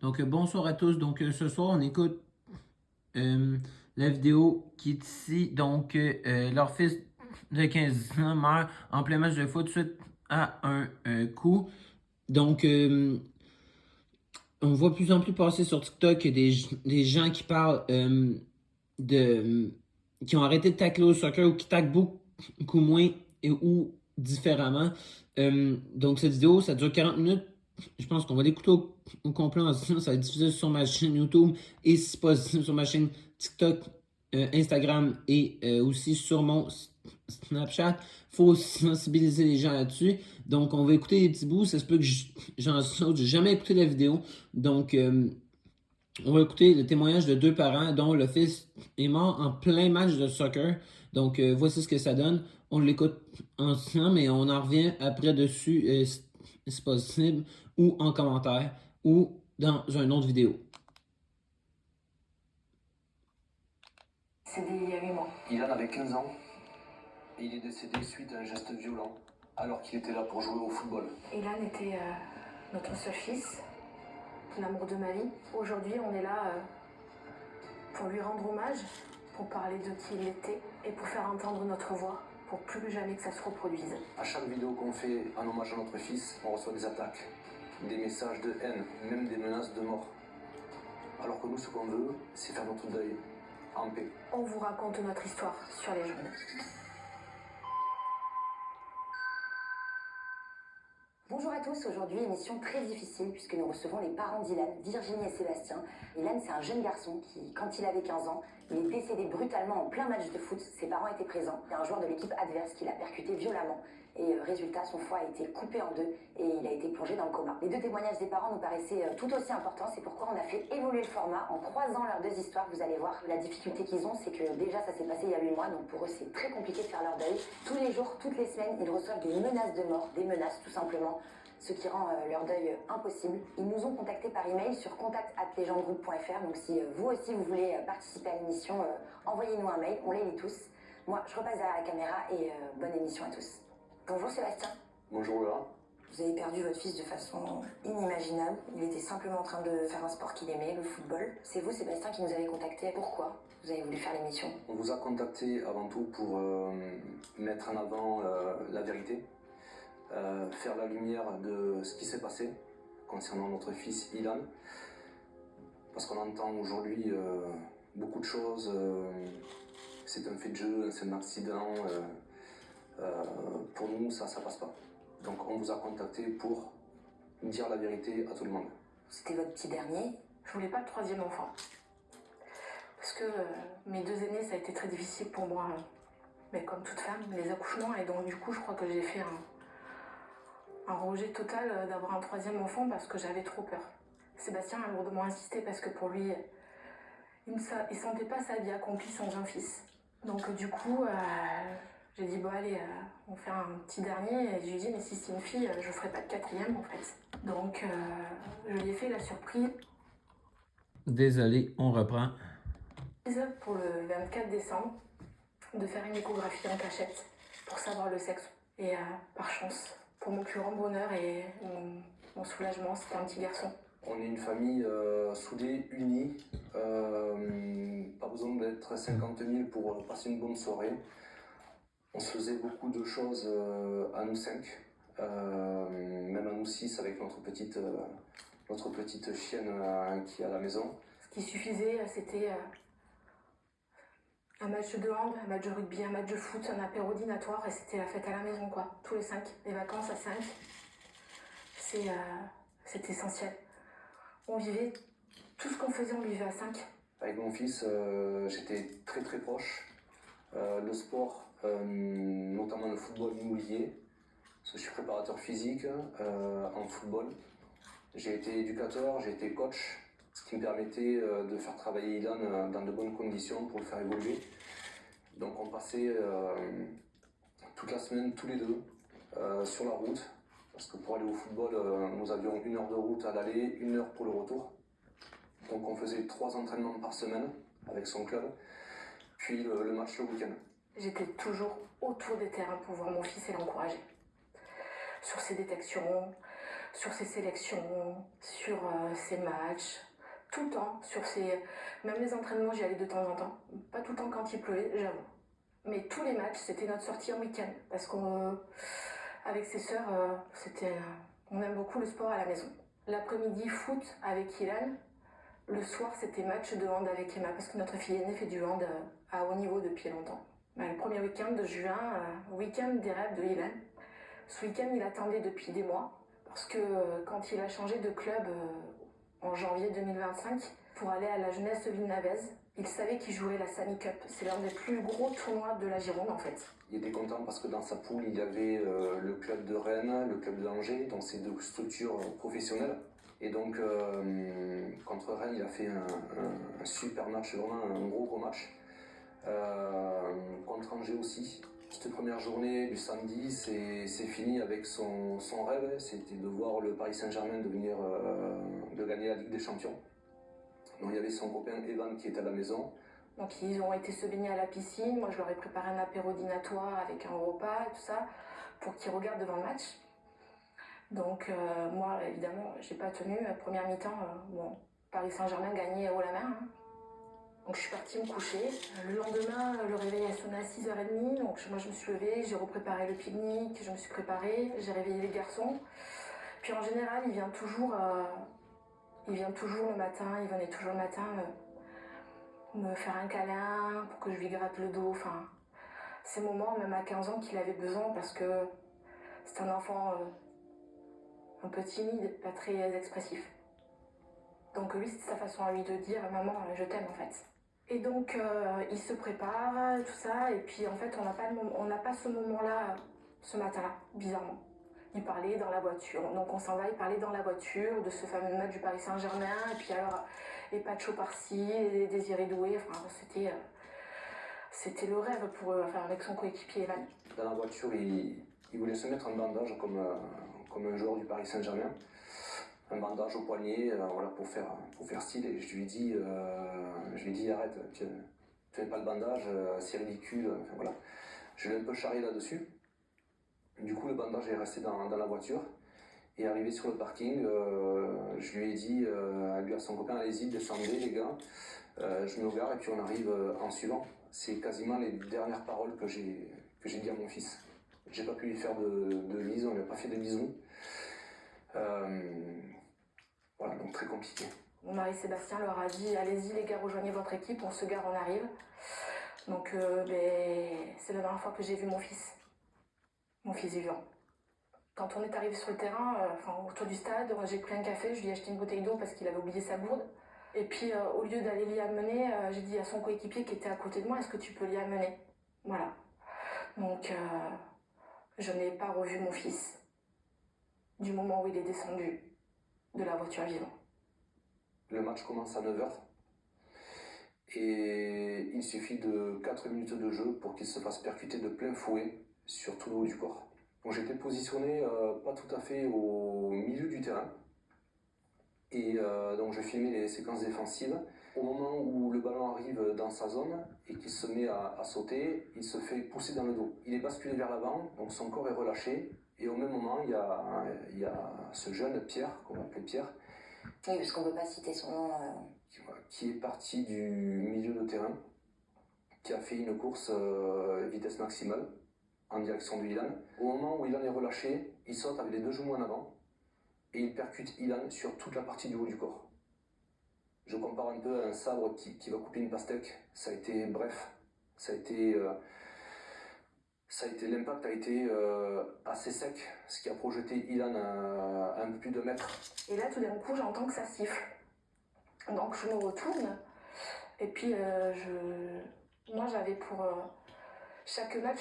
Donc, bonsoir à tous. Donc, ce soir, on écoute la vidéo qui est ici. Donc, leur fils de 15 ans meurt en plein match de foot suite à un coup. Donc, on voit de plus en plus passer sur TikTok des gens qui parlent qui ont arrêté de tacler au soccer ou qui taclent beaucoup moins ou différemment. Donc, cette vidéo, ça dure 40 minutes. Je pense qu'on va l'écouter au complet en disant ça va être diffusé sur ma chaîne YouTube et si possible sur ma chaîne TikTok, Instagram et aussi sur mon Snapchat. Il faut sensibiliser les gens là-dessus. Donc, on va écouter les petits bouts. Ça se peut que j'en saute. J'ai jamais écouté la vidéo. Donc, on va écouter le témoignage de 2 parents dont le fils est mort en plein match de soccer. Donc, voici ce que ça donne. On l'écoute ensemble et on en revient après dessus, si c'est possible, ou en commentaire, ou dans une autre vidéo. C'est il y a 8 mois. Ilan avait 15 ans et il est décédé suite à un geste violent alors qu'il était là pour jouer au football. Ilan était notre seul fils, l'amour de ma vie. Aujourd'hui, on est là pour lui rendre hommage, pour parler de qui il était et pour faire entendre notre voix, pour plus jamais que ça se reproduise. À chaque vidéo qu'on fait en hommage à notre fils, on reçoit des attaques, des messages de haine, même des menaces de mort. Alors que nous, ce qu'on veut, c'est faire notre deuil en paix. On vous raconte notre histoire sur les jeunes. Bonjour à tous, aujourd'hui émission très difficile puisque nous recevons les parents d'Ilan, Virginie et Sébastien. Ilan, c'est un jeune garçon qui, quand il avait 15 ans, il est décédé brutalement en plein match de foot. Ses parents étaient présents. Il y a un joueur de l'équipe adverse qui l'a percuté violemment et résultat, son foie a été coupé en deux et il a été plongé dans le coma. Les 2 témoignages des parents nous paraissaient tout aussi importants, c'est pourquoi on a fait évoluer le format en croisant leurs 2 histoires. Vous allez voir, la difficulté qu'ils ont, c'est que déjà ça s'est passé il y a 8 mois, donc pour eux c'est très compliqué de faire leur deuil. Tous les jours, toutes les semaines, ils reçoivent des menaces de mort, des menaces tout simplement, ce qui rend leur deuil impossible. Ils nous ont contactés par email sur contact@legendgroup.fr, donc si vous aussi vous voulez participer à l'émission, envoyez-nous un mail, on les lit tous. Moi je repasse derrière la caméra et bonne émission à tous. Bonjour Sébastien. Bonjour Lola. Vous avez perdu votre fils de façon inimaginable. Il était simplement en train de faire un sport qu'il aimait, le football. C'est vous Sébastien qui nous avez contacté. Pourquoi vous avez voulu faire l'émission? On vous a contacté avant tout pour mettre en avant la vérité, faire la lumière de ce qui s'est passé concernant notre fils Ilan. Parce qu'on entend aujourd'hui beaucoup de choses, c'est un fait de jeu, c'est un accident. Pour nous, ça passe pas. Donc on vous a contacté pour dire la vérité à tout le monde. C'était votre petit dernier. Je voulais pas de 3e enfant. Parce que mes 2 aînés, ça a été très difficile pour moi. Mais comme toute femme, les accouchements. Et donc du coup, je crois que j'ai fait un rejet total d'avoir un 3e enfant parce que j'avais trop peur. Sébastien a lourdement insisté parce que pour lui, il sentait pas sa vie accomplie sans un fils. Donc du coup, j'ai dit bon allez, on fait un petit dernier. Et je lui ai dit mais si c'est une fille, je ferai pas de 4e en fait. Donc je lui ai fait la surprise. Désolé, on reprend. Pour le 24 décembre, de faire une échographie en cachette pour savoir le sexe. Et par chance, pour mon plus grand bonheur et mon soulagement, c'était un petit garçon. On est une famille soudée, unie, pas besoin d'être 50 000 pour passer une bonne soirée. On se faisait beaucoup de choses à nous 5, même à nous 6 avec notre petite chienne qui est à la maison. Ce qui suffisait, c'était un match de hand, un match de rugby, un match de foot, un apéro dînatoire et c'était la fête à la maison quoi. Tous les 5, les vacances à 5, c'est essentiel. On vivait, tout ce qu'on faisait, on vivait à 5. Avec mon fils, j'étais très très proche. Le sport, notamment le football, nous liait. Parce que je suis préparateur physique en football. J'ai été éducateur, j'ai été coach, ce qui me permettait de faire travailler Ilan dans de bonnes conditions pour le faire évoluer. Donc on passait toute la semaine, tous les 2, sur la route. Parce que pour aller au football, nous avions 1 heure de route à l'aller, 1 heure pour le retour. Donc on faisait 3 entraînements par semaine avec son club, puis le match le week-end. J'étais toujours autour des terrains pour voir mon fils et l'encourager. Sur ses détections, sur ses sélections, sur ses matchs, tout le temps, même les entraînements, j'y allais de temps en temps. Pas tout le temps quand il pleuvait, j'avoue. Mais tous les matchs, c'était notre sortie en week-end. Parce qu'avec ses sœurs, on aime beaucoup le sport à la maison. L'après-midi, foot avec Ilan. Le soir, c'était match de hand avec Emma. Parce que notre fille aînée fait du hand à haut niveau depuis longtemps. Le premier week-end de juin, week-end des rêves de Ilan. Ce week-end, il attendait depuis des mois. Parce que quand il a changé de club en janvier 2025 pour aller à la Jeunesse Villenavez, il savait qu'il jouerait la Sami Cup. C'est l'un des plus gros tournois de la Gironde en fait. Il était content parce que dans sa poule, il y avait le club de Rennes, le club d'Angers, donc ces deux structures professionnelles. Et donc contre Rennes, il a fait un super match, vraiment un gros match. Contre Angers aussi. Cette première journée du samedi, c'est fini avec son rêve, c'était de voir le Paris Saint-Germain de gagner la Ligue des Champions. Donc il y avait son copain Evan qui était à la maison. Donc ils ont été se baigner à la piscine, moi je leur ai préparé un apéro dînatoire avec un repas et tout ça, pour qu'ils regardent devant le match. Donc moi évidemment j'ai pas tenu, première mi-temps, Paris Saint-Germain gagnait haut la main. Hein. Donc je suis partie me coucher. Le lendemain, le réveil a sonné à 6h30, donc moi je me suis levée, j'ai repréparé le pique-nique, je me suis préparée, j'ai réveillé les garçons. Puis en général, il vient toujours le matin, il venait toujours le matin me faire un câlin pour que je lui gratte le dos. Enfin, ces moments, même à 15 ans, qu'il avait besoin parce que c'est un enfant un peu timide, pas très expressif. Donc lui, c'est sa façon à lui de dire « Maman, je t'aime » en fait. Et donc, il se prépare, tout ça, et puis en fait, on n'a pas ce moment-là, ce matin-là, bizarrement. Il parlait dans la voiture, donc on s'en va, il parlait dans la voiture de ce fameux match du Paris Saint-Germain, et puis alors, les Pacho par-ci, les Désiré Doué, enfin, c'était le rêve pour eux, enfin, avec son coéquipier Evan. Dans la voiture, il voulait se mettre un bandage comme un joueur du Paris Saint-Germain. Un bandage au poignet, voilà, pour faire style, et je lui ai dit arrête, tu mets pas le bandage, c'est ridicule, enfin voilà. Je l'ai un peu charrié là-dessus. Du coup, le bandage est resté dans la voiture. Et arrivé sur le parking, je lui ai dit, lui à son copain, allez-y, descendez les gars. Je me gare et puis on arrive en suivant. C'est quasiment les dernières paroles que j'ai dit à mon fils. J'ai pas pu lui faire de bise, on lui a pas fait de bisous. Voilà, donc très compliqué. Mon mari Sébastien leur a dit, allez-y les gars, rejoignez votre équipe, on se gare, on arrive. Donc c'est la dernière fois que j'ai vu mon fils vivant. Quand on est arrivé sur le terrain, autour du stade, j'ai pris un café, je lui ai acheté une bouteille d'eau parce qu'il avait oublié sa gourde. Et puis au lieu d'aller l'y amener, j'ai dit à son coéquipier qui était à côté de moi, est-ce que tu peux l'y amener? Voilà. Donc je n'ai pas revu mon fils du moment où il est descendu de la voiture vivant. Le match commence à 9h. Et il suffit de 4 minutes de jeu pour qu'il se fasse percuter de plein fouet sur tout le haut du corps. Donc j'étais positionné pas tout à fait au milieu du terrain. Et donc je filmais les séquences défensives. Au moment où le ballon arrive dans sa zone et qu'il se met à sauter, il se fait pousser dans le dos. Il est basculé vers l'avant, donc son corps est relâché. Et au même moment, il y a ce jeune Pierre, qu'on va appeler Pierre. Oui, parce qu'on ne peut pas citer son nom. Qui est parti du milieu de terrain, qui a fait une course vitesse maximale en direction de Ilan. Au moment où Ilan est relâché, il saute avec les deux genoux en avant et il percute Ilan sur toute la partie du haut du corps. Je compare un peu à un sabre qui va couper une pastèque. Ça a été bref, l'impact a été assez sec, ce qui a projeté Ilan à un peu plus de mètre. Et là, tout d'un coup, j'entends que ça siffle. Donc je me retourne et puis moi j'avais pour chaque match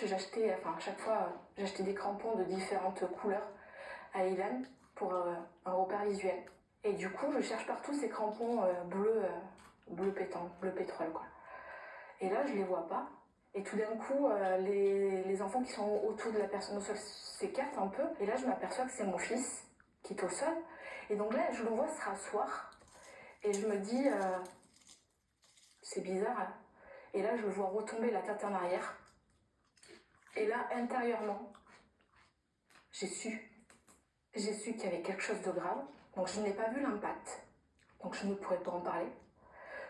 chaque fois j'achetais des crampons de différentes couleurs à Ilan pour un repère visuel. Et du coup je cherche partout ces crampons bleu pétant, bleu pétrole quoi. Et là je les vois pas et tout d'un coup les enfants qui sont autour de la personne au sol s'écartent un peu et là je m'aperçois que c'est mon fils qui est au sol et donc là je le vois se rasseoir. Et je me dis, c'est bizarre. Hein. Et là, je le vois retomber la tête en arrière. Et là, intérieurement, j'ai su J'ai su qu'il y avait quelque chose de grave, donc je n'ai pas vu l'impact, donc je ne pourrais pas en parler.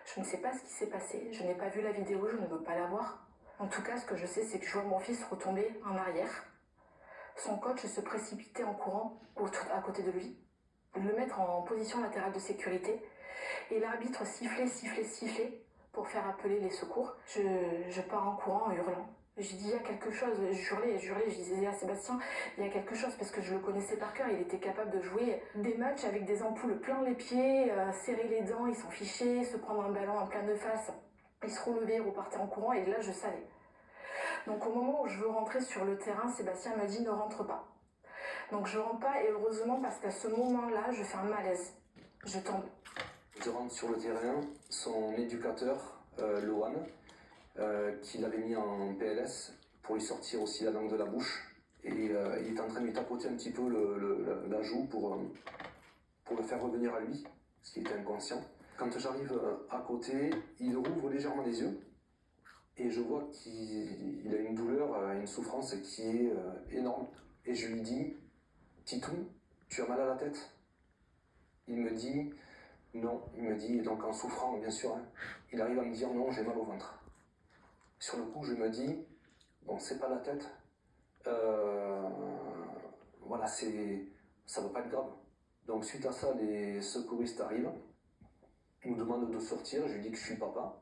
Je ne sais pas ce qui s'est passé, je n'ai pas vu la vidéo, je ne veux pas la voir. En tout cas, ce que je sais, c'est que je vois mon fils retomber en arrière. Son coach se précipitait en courant à côté de lui, le mettre en position latérale de sécurité, et l'arbitre sifflait pour faire appeler les secours. Je pars en courant en hurlant. Je dis, il y a quelque chose, je hurlais, je disais à Sébastien, il y a quelque chose, parce que je le connaissais par cœur, il était capable de jouer des matchs avec des ampoules plein les pieds, serrer les dents, il s'en fichait, se prendre un ballon en pleine face, il se relevait, repartait en courant, et là je savais. Donc au moment où je veux rentrer sur le terrain, Sébastien me dit, ne rentre pas. Donc je rentre pas, et heureusement, parce qu'à ce moment-là, je fais un malaise, je tombe. Je rentre sur le terrain, son éducateur, Lohan, qui l'avait mis en PLS pour lui sortir aussi la langue de la bouche. Et il est en train de lui tapoter un petit peu la joue pour le faire revenir à lui, parce qu'il était inconscient. Quand j'arrive à côté, il rouvre légèrement les yeux et je vois qu'il a une douleur, une souffrance qui est énorme. Et je lui dis, Titou, tu as mal à la tête? Il me dit, non. Il me dit, donc en souffrant, bien sûr, hein, il arrive à me dire, non, j'ai mal au ventre. Sur le coup, je me dis, bon, c'est pas la tête. Voilà, ça va pas être grave. Donc suite à ça, les secouristes arrivent, nous demandent de sortir, je lui dis que je suis papa.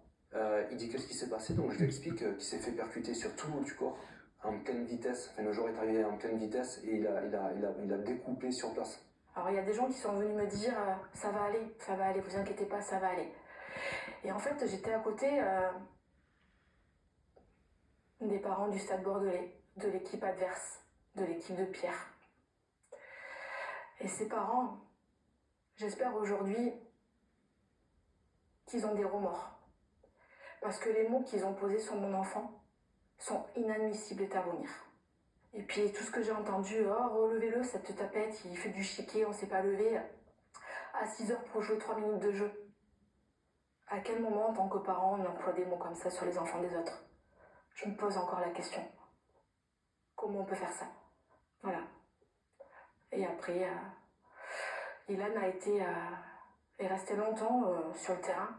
Il dit qu'est-ce qui s'est passé, donc je lui explique qu'il s'est fait percuter sur tout le haut du corps, en pleine vitesse. Enfin, le joueur est arrivé en pleine vitesse et il a découpé sur place. Alors il y a des gens qui sont venus me dire ça va aller, vous inquiétez pas, ça va aller. Et en fait, j'étais à côté des parents du Stade Bordelais, de l'équipe adverse, de l'équipe de Pierre. Et ces parents, j'espère aujourd'hui qu'ils ont des remords. Parce que les mots qu'ils ont posés sur mon enfant sont inadmissibles et à vomir. Et puis tout ce que j'ai entendu, oh relevez-le, cette tapette, il fait du chiquet, on s'est pas levé. À 6 heures pour jouer 3 minutes de jeu. À quel moment, en tant que parent, on emploie des mots comme ça sur les enfants des autres? Je me pose encore la question. Comment on peut faire ça? Voilà. Et après, Ilan est resté longtemps sur le terrain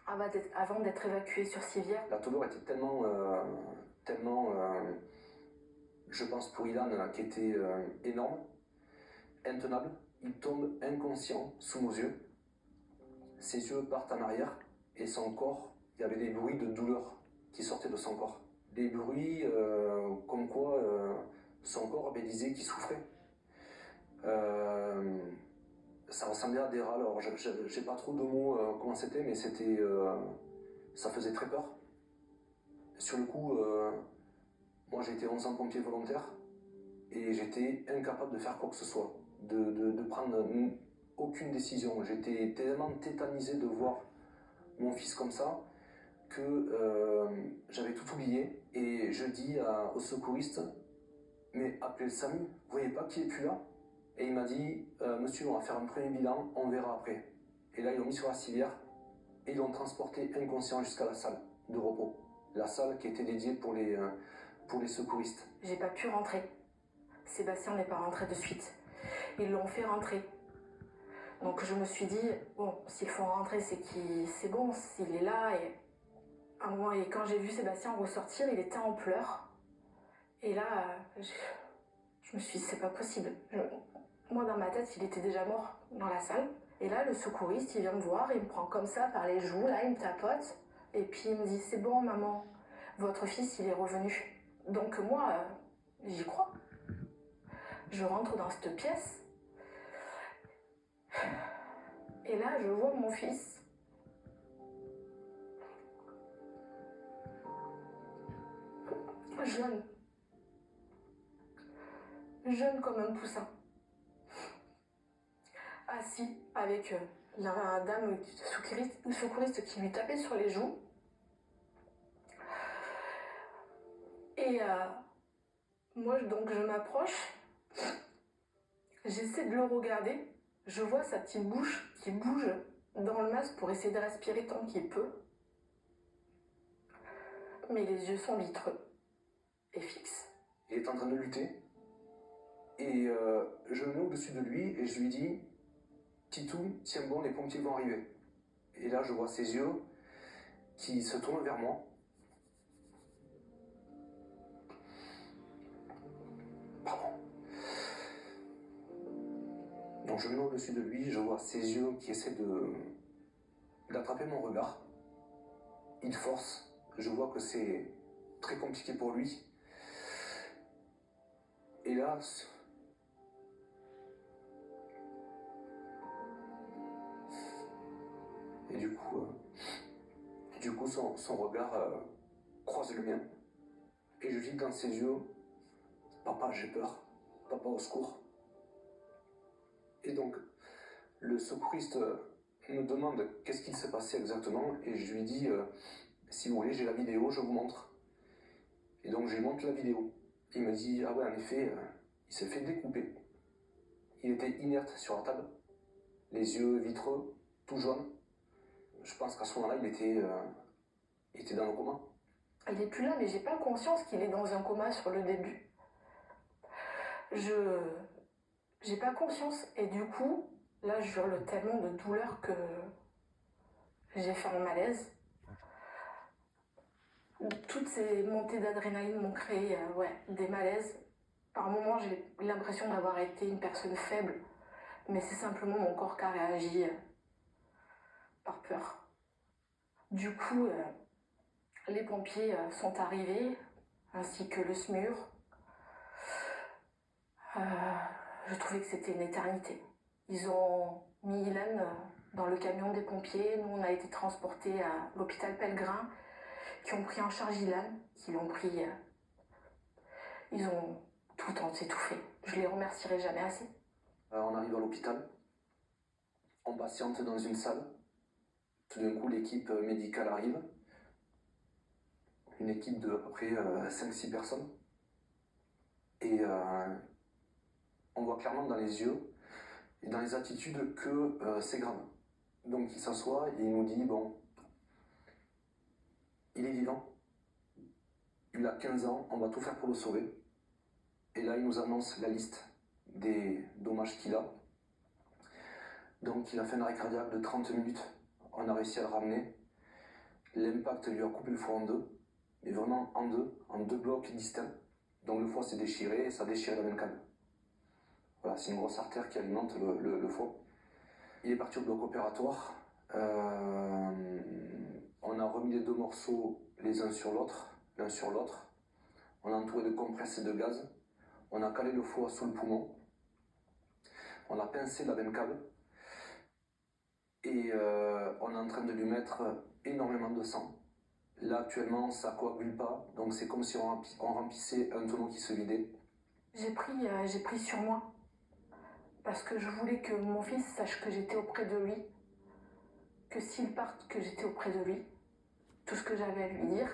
avant d'être évacué sur Civière. La douleur était tellement, je pense pour Ilan, qui était énorme, intenable. Il tombe inconscient sous nos yeux. Ses yeux partent en arrière et son corps, il y avait des bruits de douleur qui sortaient de son corps. Des bruits comme quoi son corps disait qu'il souffrait. Ça ressemblait à des râles. Alors, j'ai pas trop de mots comment c'était, mais c'était, ça faisait très peur. Sur le coup, moi j'ai été 11 ans pompier volontaire et j'étais incapable de faire quoi que ce soit, de prendre aucune décision. J'étais tellement tétanisé de voir mon fils comme ça que j'avais tout oublié. Et je dis au secouriste, mais appelez le SAMU, vous voyez pas qu'il est plus là? Et il m'a dit, monsieur, on va faire un premier bilan, on verra après. Et là, ils l'ont mis sur la civière et ils l'ont transporté inconscient jusqu'à la salle de repos. La salle qui était dédiée pour les secouristes. J'ai pas pu rentrer. Sébastien n'est pas rentré de suite. Ils l'ont fait rentrer. Donc je me suis dit, bon, s'il faut rentrer, c'est bon, s'il est là. Et quand j'ai vu Sébastien ressortir, il était en pleurs. Et là, je me suis dit, c'est pas possible. Moi, dans ma tête, il était déjà mort dans la salle. Et là, le secouriste, il vient me voir, il me prend comme ça par les joues, là, il me tapote. Et puis il me dit, c'est bon, maman, votre fils, il est revenu. Donc moi, j'y crois. Je rentre dans cette pièce. Et là, je vois mon fils. Jeune. Jeune comme un poussin. Assis avec la dame secouriste qui lui tapait sur les joues. Et moi, donc, je m'approche. J'essaie de le regarder. Je vois sa petite bouche qui bouge dans le masque pour essayer de respirer tant qu'il peut. Mais les yeux sont vitreux et fixes. Il est en train de lutter. Et je me mets au-dessus de lui et je lui dis, Titou, tiens bon, les pompiers vont arriver. Et là, je vois ses yeux qui se tournent vers moi. Pardon. Donc je me mets au-dessus de lui, je vois ses yeux qui essaient d'attraper mon regard. Il force, je vois que c'est très compliqué pour lui. Et là, et du coup son regard croise le mien. Et je dis dans ses yeux, papa, j'ai peur, papa, au secours. Et donc, le secouriste me demande qu'est-ce qu'il s'est passé exactement, et je lui dis, si vous voulez, j'ai la vidéo, je vous montre. Et donc, je lui montre la vidéo. Il me dit, ah ouais, en effet, il s'est fait découper. Il était inerte sur la table, les yeux vitreux, tout jaunes. Je pense qu'à ce moment-là, il était dans le coma. Il est plus là, mais j'ai pas conscience qu'il est dans un coma sur le début. J'ai pas conscience, et du coup, là, je hurle tellement de douleur que j'ai fait un malaise. Toutes ces montées d'adrénaline m'ont créé des malaises. Par moments, j'ai l'impression d'avoir été une personne faible, mais c'est simplement mon corps qui a réagi par peur. Du coup, les pompiers sont arrivés, ainsi que le SMUR. Je trouvais que c'était une éternité. Ils ont mis Ilan dans le camion des pompiers. Nous, on a été transportés à l'hôpital Pellegrin, qui ont pris en charge Ilan, qui l'ont pris. Ils ont tout fait. Je les remercierai jamais assez. On arrive à l'hôpital, on patiente dans une salle. Tout d'un coup, l'équipe médicale arrive. Une équipe de à peu près 5-6 personnes. Et on voit clairement dans les yeux et dans les attitudes que c'est grave. Donc il s'assoit et il nous dit, bon, il est vivant, il a 15 ans, on va tout faire pour le sauver. Et là, il nous annonce la liste des dommages qu'il a. Donc il a fait un arrêt cardiaque de 30 minutes, on a réussi à le ramener. L'impact lui a coupé le foie en deux, mais vraiment en deux blocs distincts. Donc le foie s'est déchiré et ça a déchiré la veine cave. Voilà, c'est une grosse artère qui alimente le foie. Il est parti au bloc opératoire. On a remis les deux morceaux les uns sur l'autre, l'un sur l'autre. On a entouré de compresses et de gaz. On a calé le foie sous le poumon. On a pincé la veine cave. Et on est en train de lui mettre énormément de sang. Là, actuellement, ça coagule pas. Donc c'est comme si on remplissait un tonneau qui se vidait. J'ai pris sur moi. Parce que je voulais que mon fils sache que j'étais auprès de lui. Que s'il parte, que j'étais auprès de lui. Tout ce que j'avais à lui dire.